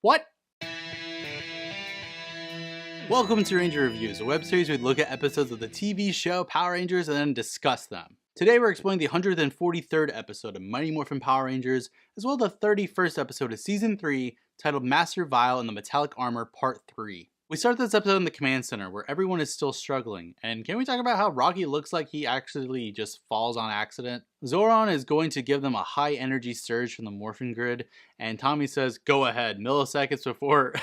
What? Welcome to Ranger Reviews, a web series where we look at episodes of the TV show Power Rangers and then discuss them. Today we're exploring the 143rd episode of Mighty Morphin Power Rangers, as well as the 31st episode of Season 3, titled Master Vile and the Metallic Armor Part 3. We start this episode in the command center, where everyone is still struggling, and can we talk about how Rocky looks like he actually just falls on accident? Zoran is going to give them a high energy surge from the morphin grid, and Tommy says, go ahead, milliseconds before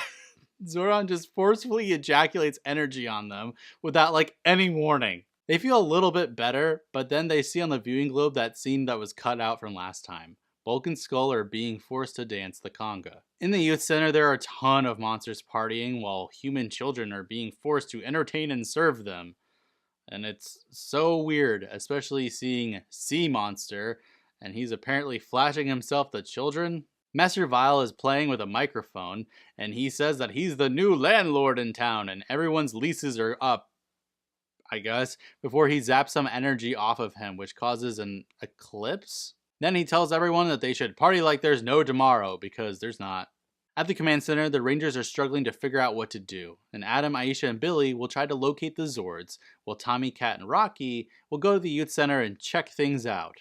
Zoran just forcefully ejaculates energy on them without any warning. They feel a little bit better, but then they see on the viewing globe that scene that was cut out from last time. Bulk and Skull are being forced to dance the conga. In the youth center, there are a ton of monsters partying while human children are being forced to entertain and serve them. And it's so weird, especially seeing Sea Monster, and he's apparently flashing himself to children. Master Vile is playing with a microphone, and he says that he's the new landlord in town and everyone's leases are up, I guess, before he zaps some energy off of him, which causes an eclipse? Then he tells everyone that they should party like there's no tomorrow, because there's not. At the command center, the Rangers are struggling to figure out what to do, and Adam, Aisha, and Billy will try to locate the Zords, while Tommy, Kat, and Rocky will go to the youth center and check things out.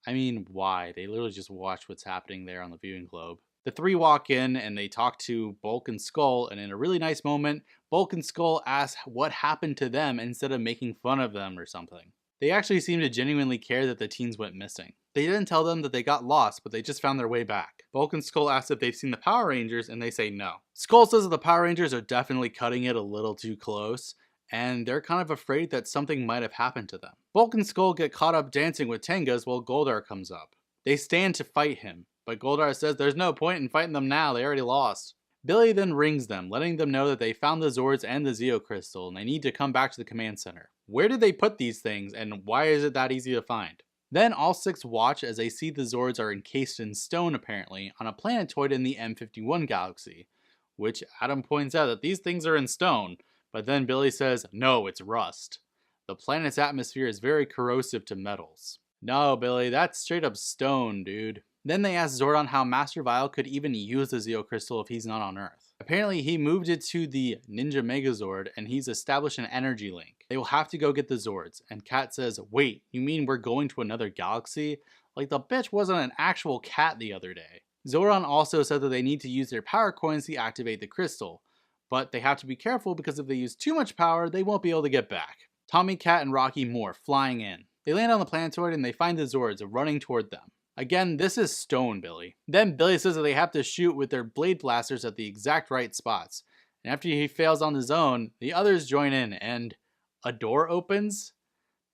I mean, why? They literally just watch what's happening there on the viewing globe. The three walk in and they talk to Bulk and Skull, and in a really nice moment, Bulk and Skull ask what happened to them instead of making fun of them or something. They actually seem to genuinely care that the teens went missing. They didn't tell them that they got lost, but they just found their way back. Bulk and Skull ask if they've seen the Power Rangers, and they say no. Skull says that the Power Rangers are definitely cutting it a little too close, and they're kind of afraid that something might have happened to them. Bulk and Skull get caught up dancing with Tengas while Goldar comes up. They stand to fight him, but Goldar says there's no point in fighting them now, they already lost. Billy then rings them, letting them know that they found the Zords and the Zeo Crystal, and they need to come back to the command center. Where did they put these things, and why is it that easy to find? Then all six watch as they see the Zords are encased in stone, apparently, on a planetoid in the M51 galaxy, which Adam points out that these things are in stone, but then Billy says, no, it's rust. The planet's atmosphere is very corrosive to metals. No, Billy, that's straight up stone, dude. Then they ask Zordon how Master Vile could even use the Zeo Crystal if he's not on Earth. Apparently he moved it to the Ninja Megazord and he's established an energy link. They will have to go get the Zords, and Kat says, wait, you mean we're going to another galaxy? Like the bitch wasn't an actual cat the other day. Zordon also said that they need to use their power coins to activate the crystal, but they have to be careful because if they use too much power, they won't be able to get back. Tommy, Kat, and Rocky Moore flying in. They land on the planetoid and they find the Zords running toward them. Again, this is stone, Billy. Then Billy says that they have to shoot with their blade blasters at the exact right spots. And after he fails on his own, the others join in and a door opens?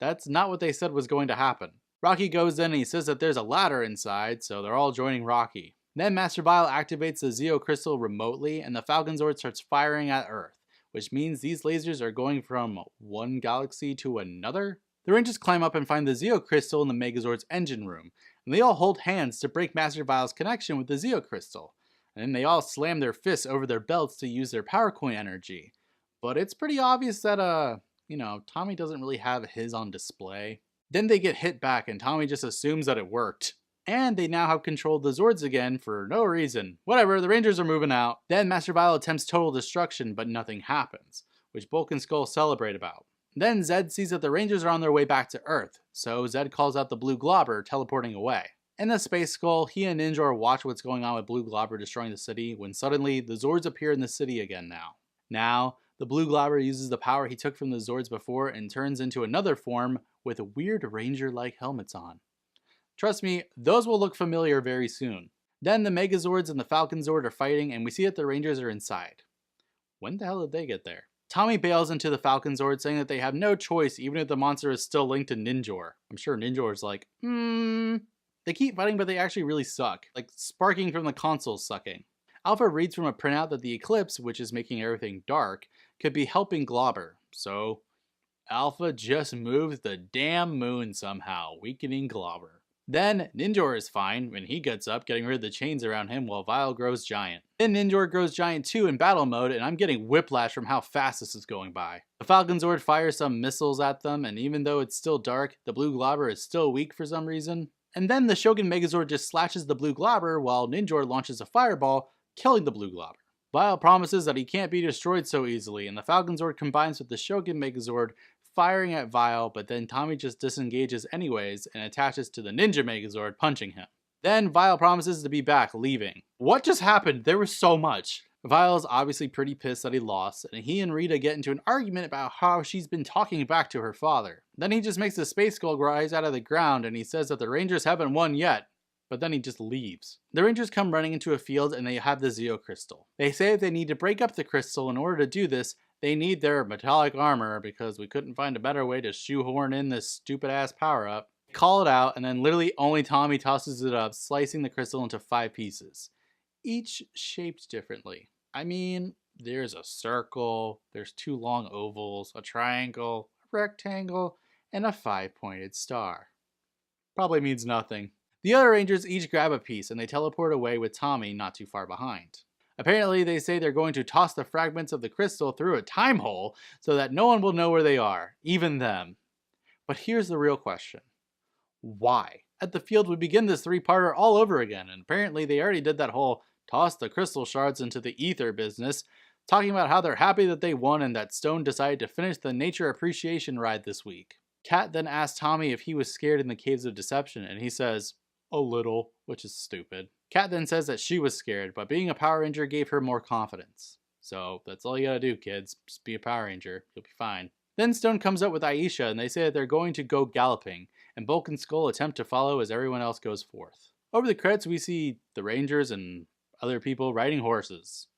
That's not what they said was going to happen. Rocky goes in and he says that there's a ladder inside, so they're all joining Rocky. Then Master Vile activates the Zeo Crystal remotely and the Falcon Zord starts firing at Earth, which means these lasers are going from one galaxy to another? The Rangers climb up and find the Zeo Crystal in the Megazord's engine room, and they all hold hands to break Master Vile's connection with the Zeo Crystal. And then they all slam their fists over their belts to use their power coin energy. But it's pretty obvious that, Tommy doesn't really have his on display. Then they get hit back and Tommy just assumes that it worked. And they now have control of the Zords again for no reason. Whatever, the Rangers are moving out. Then Master Vile attempts total destruction, but nothing happens, which Bulk and Skull celebrate about. Then Zed sees that the Rangers are on their way back to Earth, so Zed calls out the Blue Globber, teleporting away. In the Space Skull, he and Ninjor watch what's going on with Blue Globber destroying the city, when suddenly the Zords appear in the city again now. Now, the Blue Globber uses the power he took from the Zords before and turns into another form with weird Ranger-like helmets on. Trust me, those will look familiar very soon. Then the Megazords and the Falcon Zord are fighting and we see that the Rangers are inside. When the hell did they get there? Tommy bails into the Falcon Zord saying that they have no choice even if the monster is still linked to Ninjor. I'm sure Ninjor's like, They keep fighting but they actually really suck. Like sparking from the console sucking. Alpha reads from a printout that the eclipse, which is making everything dark, could be helping Globber. So Alpha just moves the damn moon somehow, weakening Globber. Then Ninjor is fine when he gets up, getting rid of the chains around him while Vile grows giant. Then Ninjor grows giant too in battle mode, and I'm getting whiplash from how fast this is going by. The Falcon Zord fires some missiles at them, and even though it's still dark, the Blue Globber is still weak for some reason. And then the Shogun Megazord just slashes the Blue Globber while Ninjor launches a fireball, killing the Blue Globber. Vile promises that he can't be destroyed so easily, and the Falcon Zord combines with the Shogun Megazord, firing at Vile, but then Tommy just disengages anyways and attaches to the Ninja Megazord, punching him. Then Vile promises to be back, leaving. What just happened? There was so much. Vile is obviously pretty pissed that he lost, and he and Rita get into an argument about how she's been talking back to her father. Then he just makes the Space Skull rise out of the ground and he says that the Rangers haven't won yet, but then he just leaves. The Rangers come running into a field and they have the Zeo Crystal. They say that they need to break up the crystal. In order to do this, they need their metallic armor because we couldn't find a better way to shoehorn in this stupid ass power up. They call it out, and then literally only Tommy tosses it up, slicing the crystal into 5 pieces, each shaped differently. I mean, there's a circle, there's 2 long ovals, a triangle, a rectangle, and a 5-pointed star. Probably means nothing. The other Rangers each grab a piece and they teleport away with Tommy not too far behind. Apparently they say they're going to toss the fragments of the crystal through a time hole so that no one will know where they are, even them. But here's the real question. Why? At the field we begin this 3-parter all over again, and apparently they already did that whole toss the crystal shards into the ether business, talking about how they're happy that they won and that Stone decided to finish the nature appreciation ride this week. Kat then asks Tommy if he was scared in the Caves of Deception, and he says, a little, which is stupid. Kat then says that she was scared, but being a Power Ranger gave her more confidence. So that's all you gotta do, kids. Just be a Power Ranger. You'll be fine. Then Stone comes up with Aisha, and they say that they're going to go galloping, and Bulk and Skull attempt to follow as everyone else goes forth. Over the credits, we see the Rangers and other people riding horses.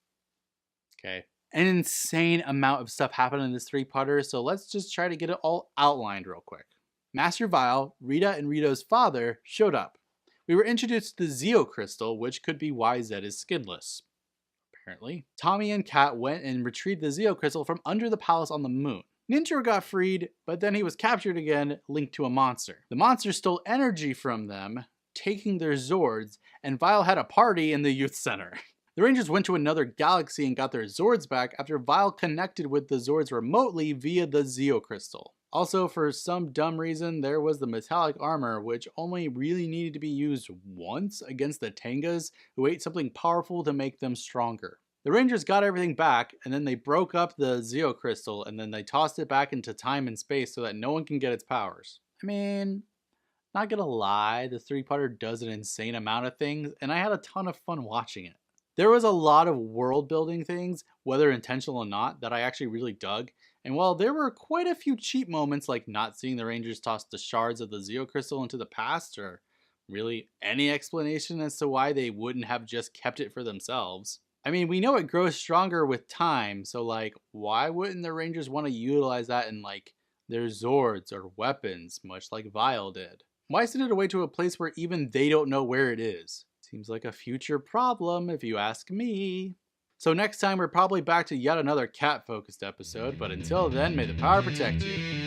Okay. An insane amount of stuff happened in this 3-parter, so let's just try to get it all outlined real quick. Master Vile, Rita, and Rito's father showed up. We were introduced to the Zeo Crystal, which could be why Zed is skinless. Apparently. Tommy and Kat went and retrieved the Zeo Crystal from under the palace on the moon. Ninja got freed, but then he was captured again, linked to a monster. The monster stole energy from them, taking their Zords, and Vile had a party in the youth center. The Rangers went to another galaxy and got their Zords back after Vile connected with the Zords remotely via the Zeo Crystal. Also, for some dumb reason, there was the metallic armor, which only really needed to be used once against the Tengas, who ate something powerful to make them stronger. The Rangers got everything back, and then they broke up the Zeo Crystal, and then they tossed it back into time and space so that no one can get its powers. I mean, not gonna lie, the 3-parter does an insane amount of things, and I had a ton of fun watching it. There was a lot of world building things, whether intentional or not, that I actually really dug. And while there were quite a few cheap moments like not seeing the Rangers toss the shards of the Zeo Crystal into the past, or really any explanation as to why they wouldn't have just kept it for themselves. I mean, we know it grows stronger with time, so like, why wouldn't the Rangers want to utilize that in like their Zords or weapons, much like Vile did? Why send it away to a place where even they don't know where it is? Seems like a future problem if you ask me. So next time we're probably back to yet another cat-focused episode, but until then, may the power protect you.